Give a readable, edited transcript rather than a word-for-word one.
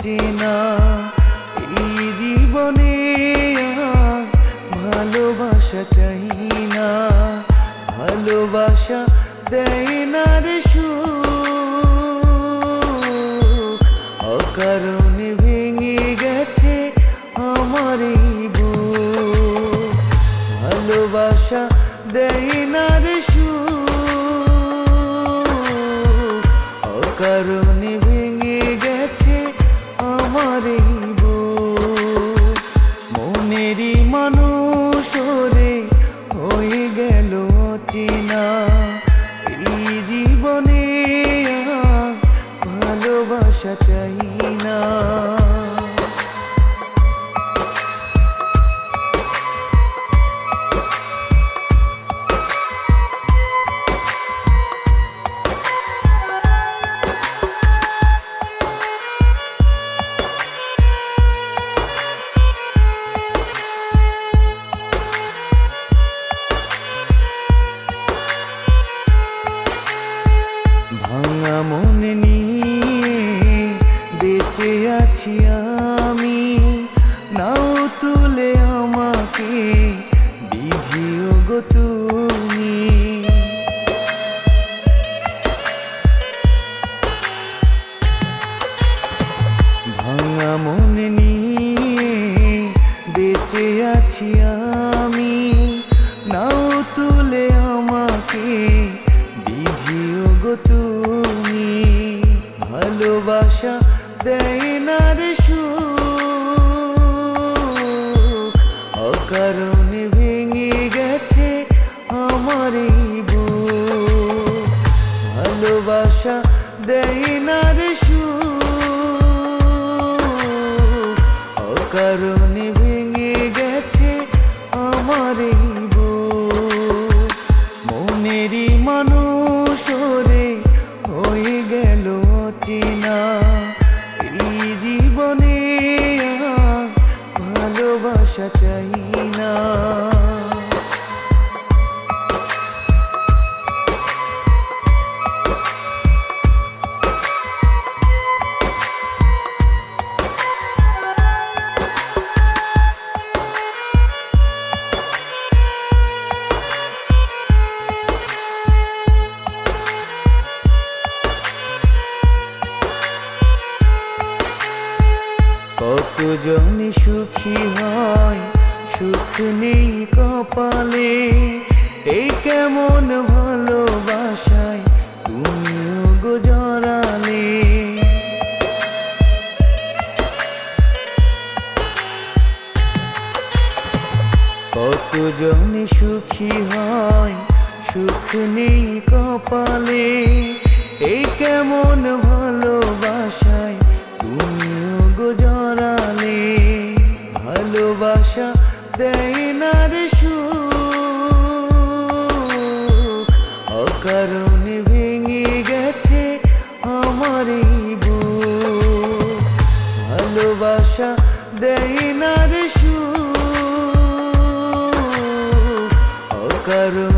অচেনা এই জীবনে আর ভালোবাসা চাই না, ভালোবাসা দেয় না রে সুখ, অকারণে ভেঙে গেছে আমার এই বুক। ভালোবাসা দেয় না রে সুখ, অকারণে ভেঙে গেছে আমার এই বুক। মনেরই মানুষ রে হয়ে গেল অচেনা এই জীবনে আর ভালোবাসা চাই না। ভাঙা মন নিয়ে বেঁচে আছি আমি, নাও তুলে আমাকে বিধিও গো তুমি। ভাঙা মন নিয়ে বেঁচে আছি আমি, নাও তুলে আমাকে বিধিও গো তুমি। ভালোবাসা দেয় না রে সুখ, অকারণে ভেঙে গেছে আমার এই বুক। ভালোবাসা দেয় না রে সুখ, অকারণে ভেঙে গেছে আমার এই বুক। মনেরই মানুষ রে হয়ে গেল অচেনা এই জীবনে আর ভালোবাসা চাই না। কতজন সুখী হয় সুখ নেই কপালে, এই কেমন ভালোবাসায় তুমিও গো জড়ালে। কতজন সুখী হয় সুখ নেই কপালে, এই কেমন ভালোবাসায় তুমিও গো জড়ালে। ভালোবাসা দেয় না রে সুখ, অকারণে ভেঙে গেছে আমার এই বুক। ভালোবাসা দেয় না রে সুখ, অকারণে